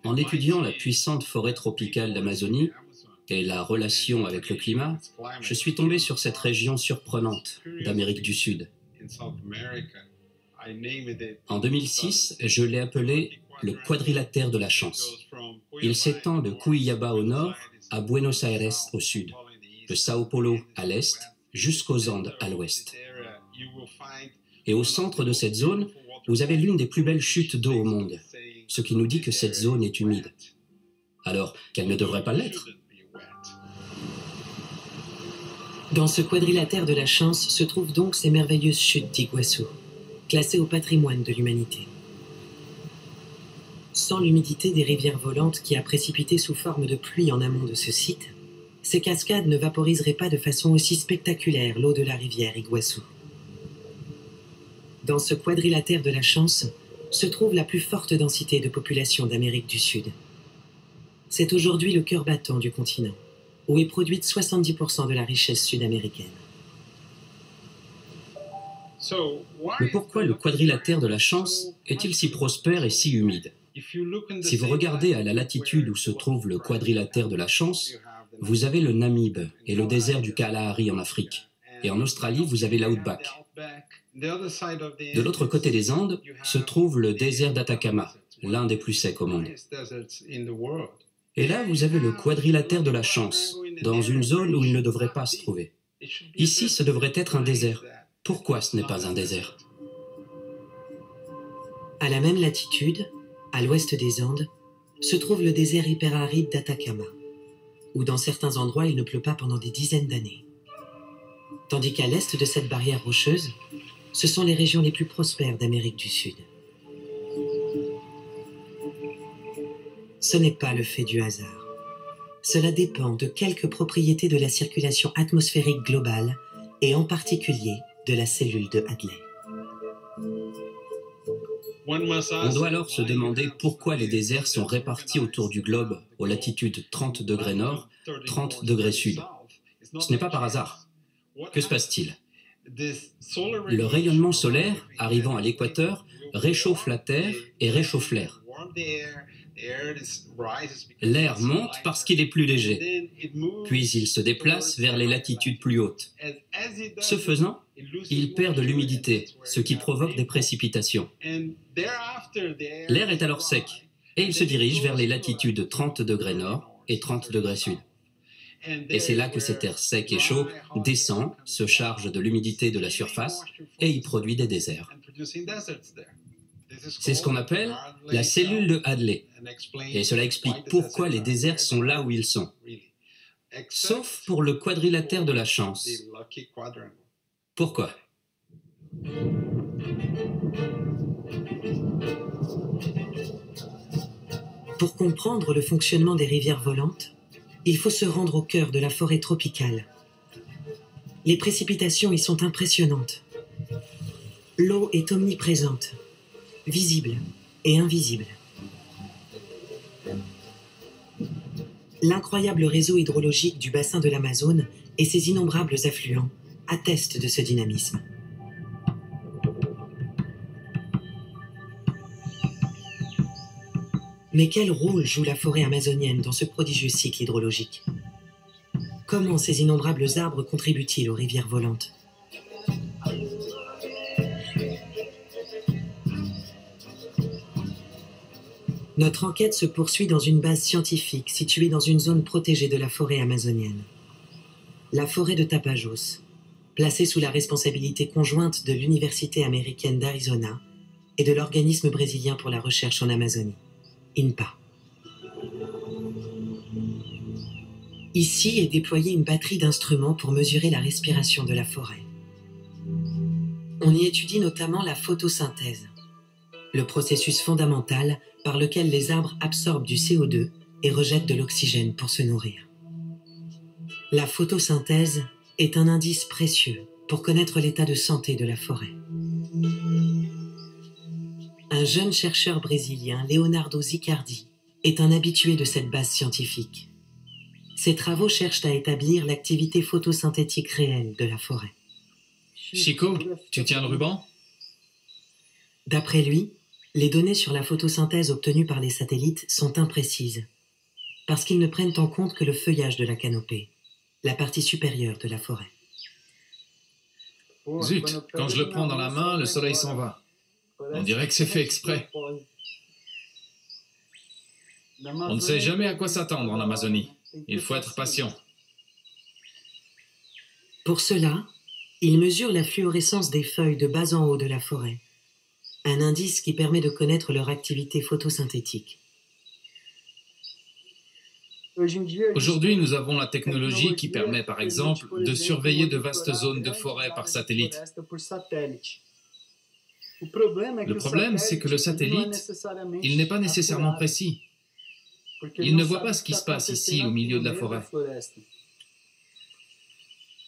En étudiant la puissante forêt tropicale d'Amazonie et la relation avec le climat, je suis tombé sur cette région surprenante d'Amérique du Sud. En 2006, je l'ai appelé le quadrilatère de la chance. Il s'étend de Cuiabá au nord à Buenos Aires au sud, de Sao Paulo à l'est jusqu'aux Andes à l'ouest. Et au centre de cette zone, vous avez l'une des plus belles chutes d'eau au monde, ce qui nous dit que cette zone est humide, alors qu'elle ne devrait pas l'être. Dans ce quadrilatère de la chance se trouvent donc ces merveilleuses chutes d'Iguassou, classées au patrimoine de l'humanité. Sans l'humidité des rivières volantes qui a précipité sous forme de pluie en amont de ce site, ces cascades ne vaporiseraient pas de façon aussi spectaculaire l'eau de la rivière Iguassou. Dans ce quadrilatère de la chance se trouve la plus forte densité de population d'Amérique du Sud. C'est aujourd'hui le cœur battant du continent, où est produite 70% de la richesse sud-américaine. Mais pourquoi le quadrilatère de la chance est-il si prospère et si humide? Si vous regardez à la latitude où se trouve le quadrilatère de la chance, vous avez le Namibe et le désert du Kalahari en Afrique. Et en Australie, vous avez l'Outback. De l'autre côté des Andes se trouve le désert d'Atacama, l'un des plus secs au monde. Et là, vous avez le quadrilatère de la chance, dans une zone où il ne devrait pas se trouver. Ici, ce devrait être un désert. Pourquoi ce n'est pas un désert? À la même latitude, à l'ouest des Andes, se trouve le désert hyperaride d'Atacama, où dans certains endroits il ne pleut pas pendant des dizaines d'années. Tandis qu'à l'est de cette barrière rocheuse, ce sont les régions les plus prospères d'Amérique du Sud. Ce n'est pas le fait du hasard. Cela dépend de quelques propriétés de la circulation atmosphérique globale et en particulier de la cellule de Hadley. On doit alors se demander pourquoi les déserts sont répartis autour du globe aux latitudes 30 degrés nord, 30 degrés sud. Ce n'est pas par hasard. Que se passe-t-il? Le rayonnement solaire, arrivant à l'équateur, réchauffe la Terre et réchauffe l'air. L'air monte parce qu'il est plus léger, puis il se déplace vers les latitudes plus hautes. Ce faisant, il perd de l'humidité, ce qui provoque des précipitations. L'air est alors sec, et il se dirige vers les latitudes 30 degrés nord et 30 degrés sud. Et c'est là que cet air sec et chaud descend, se charge de l'humidité de la surface et y produit des déserts. C'est ce qu'on appelle la cellule de Hadley. Et cela explique pourquoi les déserts sont là où ils sont. Sauf pour le quadrilatère de la chance. Pourquoi? Pour comprendre le fonctionnement des rivières volantes, il faut se rendre au cœur de la forêt tropicale. Les précipitations y sont impressionnantes. L'eau est omniprésente, visible et invisible. L'incroyable réseau hydrologique du bassin de l'Amazone et ses innombrables affluents attestent de ce dynamisme. Mais quel rôle joue la forêt amazonienne dans ce prodigieux cycle hydrologique? Comment ces innombrables arbres contribuent-ils aux rivières volantes? Notre enquête se poursuit dans une base scientifique située dans une zone protégée de la forêt amazonienne. La forêt de Tapajós, placée sous la responsabilité conjointe de l'Université américaine d'Arizona et de l'Organisme brésilien pour la recherche en Amazonie, INPA. Ici est déployée une batterie d'instruments pour mesurer la respiration de la forêt. On y étudie notamment la photosynthèse, le processus fondamental par lequel les arbres absorbent du CO2 et rejettent de l'oxygène pour se nourrir. La photosynthèse est un indice précieux pour connaître l'état de santé de la forêt. Un jeune chercheur brésilien, Leonardo Zicardi, est un habitué de cette base scientifique. Ses travaux cherchent à établir l'activité photosynthétique réelle de la forêt. Chico, tu tiens le ruban? D'après lui, Les données sur la photosynthèse obtenues par les satellites sont imprécises, parce qu'ils ne prennent en compte que le feuillage de la canopée, la partie supérieure de la forêt. Zut, quand je le prends dans la main, le soleil s'en va. On dirait que c'est fait exprès. On ne sait jamais à quoi s'attendre en Amazonie. Il faut être patient. Pour cela, ils mesurent la fluorescence des feuilles de bas en haut de la forêt, un indice qui permet de connaître leur activité photosynthétique. Aujourd'hui, nous avons la technologie qui permet, par exemple, de surveiller de vastes zones de forêt par satellite. Le problème, c'est que le satellite, il n'est pas nécessairement précis. Il ne voit pas ce qui se passe ici, au milieu de la forêt.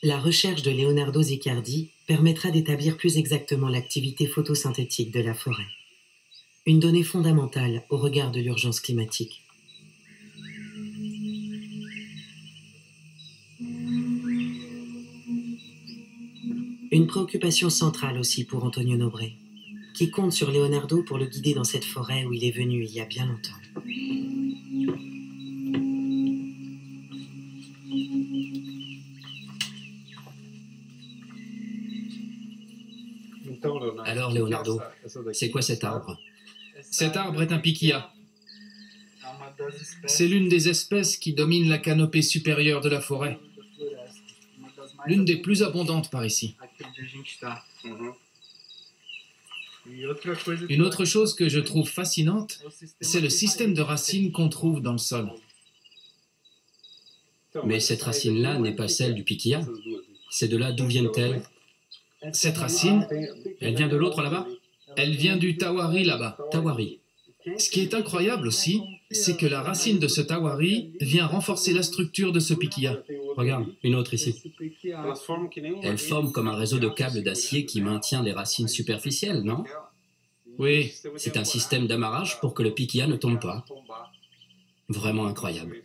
La recherche de Leonardo Ziccardi permettra d'établir plus exactement l'activité photosynthétique de la forêt. Une donnée fondamentale au regard de l'urgence climatique. Une préoccupation centrale aussi pour Antonio Nobré, qui compte sur Leonardo pour le guider dans cette forêt où il est venu il y a bien longtemps. Alors, Leonardo, c'est quoi cet arbre? Cet arbre est un piquilla. C'est l'une des espèces qui domine la canopée supérieure de la forêt. L'une des plus abondantes par ici. Une autre chose que je trouve fascinante, c'est le système de racines qu'on trouve dans le sol. Mais cette racine-là n'est pas celle du piquilla. C'est de là d'où viennent-elles? Cette racine, Elle vient de l'autre là-bas? elle vient du tawari là-bas. Tawari. Ce qui est incroyable aussi, c'est que la racine de ce tawari vient renforcer la structure de ce piquilla. Regarde, une autre ici. Elle forme comme un réseau de câbles d'acier qui maintient les racines superficielles, non? Oui, C'est un système d'amarrage pour que le piquilla ne tombe pas. Vraiment incroyable.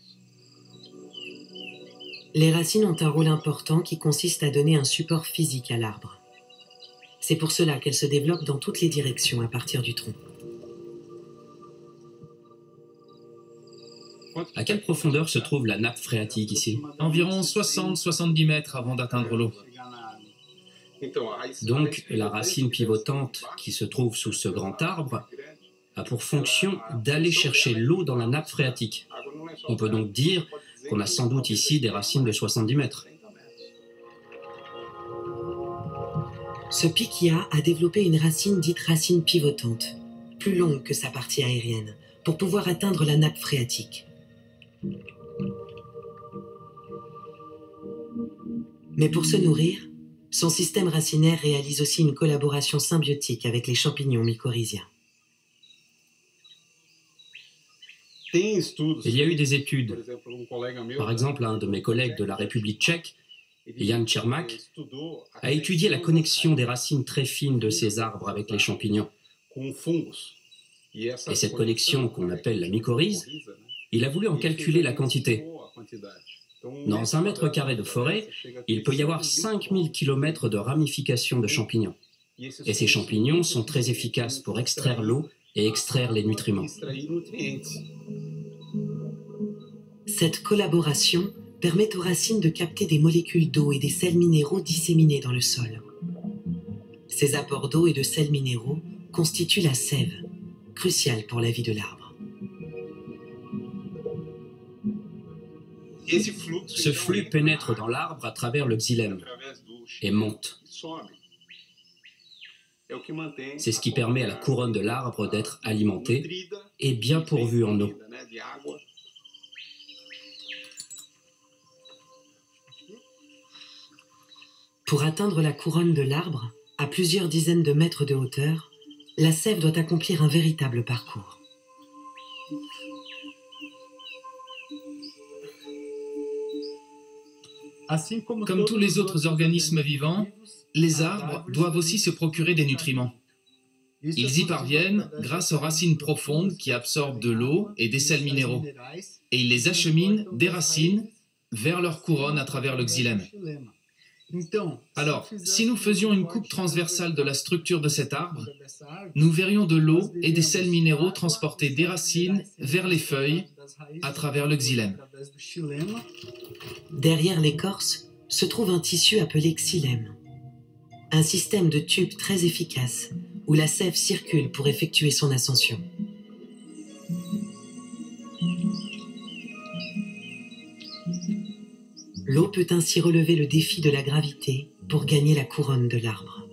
Les racines ont un rôle important qui consiste à donner un support physique à l'arbre. C'est pour cela qu'elles se développent dans toutes les directions à partir du tronc. À quelle profondeur se trouve la nappe phréatique ici? environ 60-70 mètres avant d'atteindre l'eau. Donc, la racine pivotante qui se trouve sous ce grand arbre a pour fonction d'aller chercher l'eau dans la nappe phréatique. On peut donc dire qu'on a sans doute ici des racines de 70 mètres. Ce piquilla a développé une racine dite racine pivotante, plus longue que sa partie aérienne, pour pouvoir atteindre la nappe phréatique. Mais pour se nourrir, son système racinaire réalise aussi une collaboration symbiotique avec les champignons mycorhiziens. Il y a eu des études. Par exemple, un de mes collègues de la République tchèque, Jan Čermák, a étudié la connexion des racines très fines de ces arbres avec les champignons. Et cette connexion qu'on appelle la mycorhize, il a voulu en calculer la quantité. Dans 1 mètre carré de forêt, il peut y avoir 5000 km de ramifications de champignons. Et ces champignons sont très efficaces pour extraire l'eau et extraire les nutriments. Cette collaboration permet aux racines de capter des molécules d'eau et des sels minéraux disséminés dans le sol. Ces apports d'eau et de sels minéraux constituent la sève, cruciale pour la vie de l'arbre. Ce flux pénètre dans l'arbre à travers le xylème et monte. C'est ce qui permet à la couronne de l'arbre d'être alimentée et bien pourvue en eau. Pour atteindre la couronne de l'arbre, à plusieurs dizaines de mètres de hauteur, la sève doit accomplir un véritable parcours. Comme tous les autres organismes vivants, les arbres doivent aussi se procurer des nutriments. Ils y parviennent grâce aux racines profondes qui absorbent de l'eau et des sels minéraux, et ils les acheminent des racines vers leur couronne à travers le xylème. Alors, si nous faisions une coupe transversale de la structure de cet arbre, nous verrions de l'eau et des sels minéraux transportés des racines vers les feuilles à travers le xylème. Derrière l'écorce se trouve un tissu appelé xylème. Un système de tubes très efficace où la sève circule pour effectuer son ascension. L'eau peut ainsi relever le défi de la gravité pour gagner la couronne de l'arbre.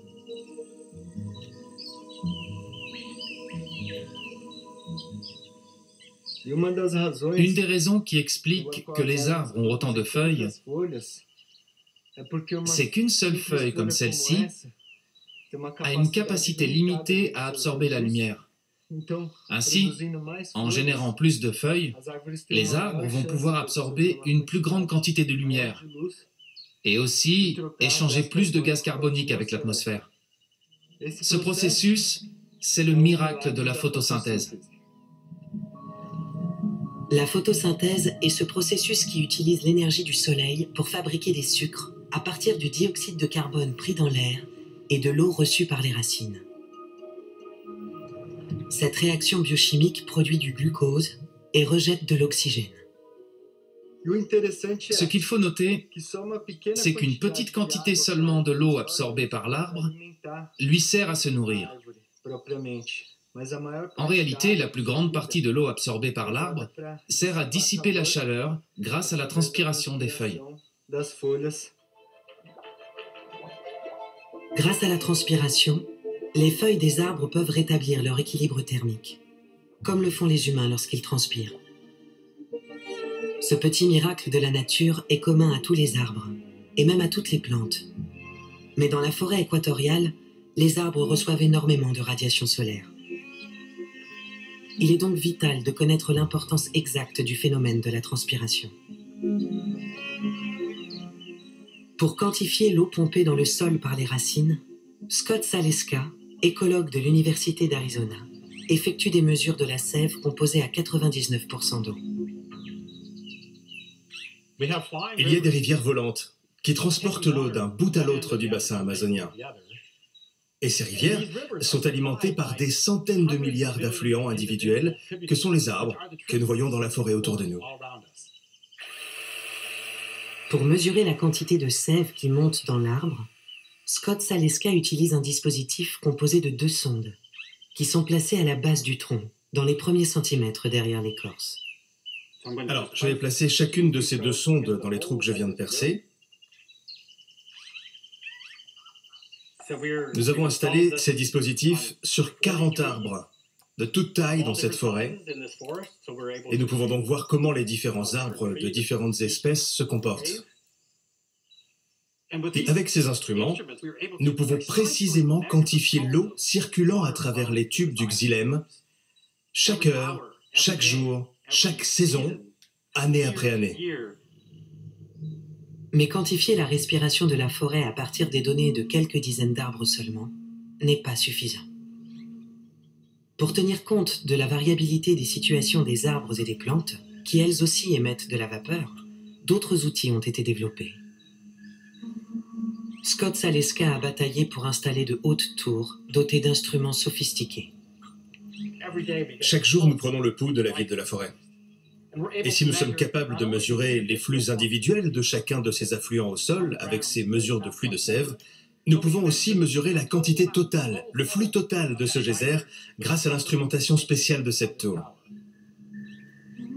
Une des raisons qui explique que les arbres ont autant de feuilles, c'est qu'une seule feuille comme celle-ci a une capacité limitée à absorber la lumière. Ainsi, en générant plus de feuilles, les arbres vont pouvoir absorber une plus grande quantité de lumière et aussi échanger plus de gaz carbonique avec l'atmosphère. Ce processus, c'est le miracle de la photosynthèse. La photosynthèse est ce processus qui utilise l'énergie du soleil pour fabriquer des sucres à partir du dioxyde de carbone pris dans l'air et de l'eau reçue par les racines. Cette réaction biochimique produit du glucose et rejette de l'oxygène. Ce qu'il faut noter, c'est qu'une petite quantité seulement de l'eau absorbée par l'arbre lui sert à se nourrir. En réalité, la plus grande partie de l'eau absorbée par l'arbre sert à dissiper la chaleur grâce à la transpiration des feuilles. Grâce à la transpiration, les feuilles des arbres peuvent rétablir leur équilibre thermique, comme le font les humains lorsqu'ils transpirent. Ce petit miracle de la nature est commun à tous les arbres, et même à toutes les plantes. Mais dans la forêt équatoriale, les arbres reçoivent énormément de radiation solaire. Il est donc vital de connaître l'importance exacte du phénomène de la transpiration. Pour quantifier l'eau pompée dans le sol par les racines, Scott Saleska, écologue de l'Université d'Arizona, effectue des mesures de la sève composée à 99% d'eau. Il y a des rivières volantes qui transportent l'eau d'un bout à l'autre du bassin amazonien. Et ces rivières sont alimentées par des centaines de milliards d'affluents individuels que sont les arbres que nous voyons dans la forêt autour de nous. Pour mesurer la quantité de sève qui monte dans l'arbre, Scott Saleska utilise un dispositif composé de 2 sondes qui sont placées à la base du tronc, dans les premiers centimètres derrière l'écorce. Alors, je vais placer chacune de ces 2 sondes dans les trous que je viens de percer. Nous avons installé ces dispositifs sur 40 arbres de toute taille dans cette forêt et nous pouvons donc voir comment les différents arbres de différentes espèces se comportent. Et avec ces instruments, nous pouvons précisément quantifier l'eau circulant à travers les tubes du xylème chaque heure, chaque jour, chaque saison, année après année. Mais quantifier la respiration de la forêt à partir des données de quelques dizaines d'arbres seulement n'est pas suffisant. Pour tenir compte de la variabilité des situations des arbres et des plantes, qui elles aussi émettent de la vapeur, d'autres outils ont été développés. Scott Saleska a bataillé pour installer de hautes tours dotées d'instruments sophistiqués. Chaque jour, nous prenons le pouls de la vie de la forêt. Et si nous sommes capables de mesurer les flux individuels de chacun de ces affluents au sol avec ces mesures de flux de sève, nous pouvons aussi mesurer la quantité totale, le flux total de ce geyser grâce à l'instrumentation spéciale de cette tour.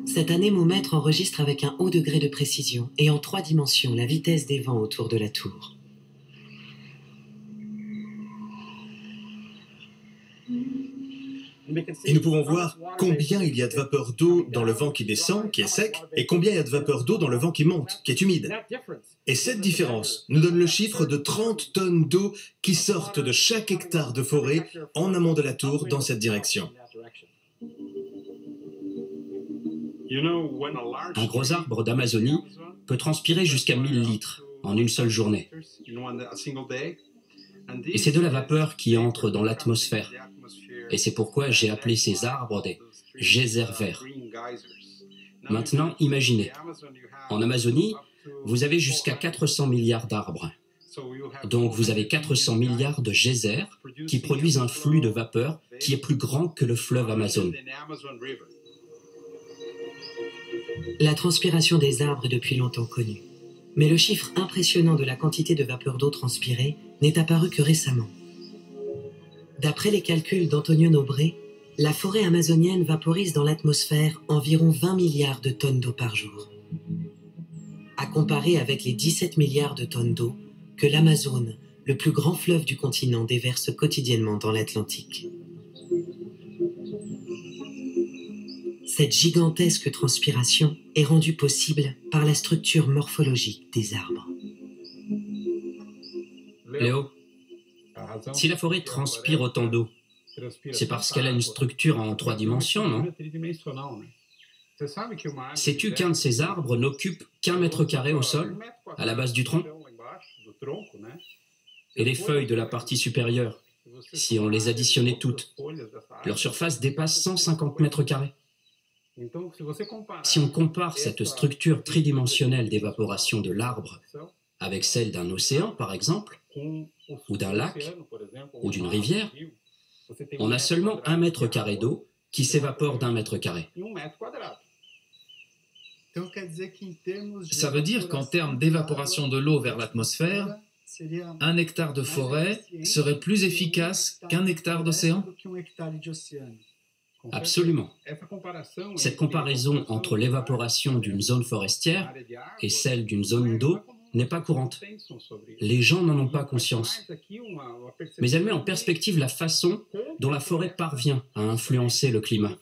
Cet anémomètre enregistre avec un haut degré de précision et en 3 dimensions la vitesse des vents autour de la tour. Et nous pouvons voir combien il y a de vapeur d'eau dans le vent qui descend, qui est sec, et combien il y a de vapeur d'eau dans le vent qui monte, qui est humide. Et cette différence nous donne le chiffre de 30 tonnes d'eau qui sortent de chaque hectare de forêt en amont de la tour dans cette direction. Un gros arbre d'Amazonie peut transpirer jusqu'à 1000 litres en une seule journée. Et c'est de la vapeur qui entre dans l'atmosphère. Et c'est pourquoi j'ai appelé ces arbres des geysers verts. Maintenant, imaginez, en Amazonie, vous avez jusqu'à 400 milliards d'arbres. Donc vous avez 400 milliards de geysers qui produisent un flux de vapeur qui est plus grand que le fleuve Amazon. La transpiration des arbres est depuis longtemps connue. Mais le chiffre impressionnant de la quantité de vapeur d'eau transpirée n'est apparu que récemment. D'après les calculs d'Antonio Nobre, la forêt amazonienne vaporise dans l'atmosphère environ 20 milliards de tonnes d'eau par jour. À comparer avec les 17 milliards de tonnes d'eau que l'Amazone, le plus grand fleuve du continent, déverse quotidiennement dans l'Atlantique. Cette gigantesque transpiration est rendue possible par la structure morphologique des arbres. Léo, si la forêt transpire autant d'eau, c'est parce qu'elle a une structure en 3 dimensions, non? Sais-tu qu'un de ces arbres n'occupe qu'1 mètre carré au sol, à la base du tronc? Et les feuilles de la partie supérieure, si on les additionnait toutes, leur surface dépasse 150 mètres carrés. Si on compare cette structure tridimensionnelle d'évaporation de l'arbre avec celle d'un océan, par exemple, ou d'un lac, ou d'une rivière, on a seulement 1 mètre carré d'eau qui s'évapore d'1 mètre carré. Ça veut dire qu'en termes d'évaporation de l'eau vers l'atmosphère, 1 hectare de forêt serait plus efficace qu'1 hectare d'océan? Absolument. Cette comparaison entre l'évaporation d'une zone forestière et celle d'une zone d'eau n'est pas courante. Les gens n'en ont pas conscience. Mais elle met en perspective la façon dont la forêt parvient à influencer le climat.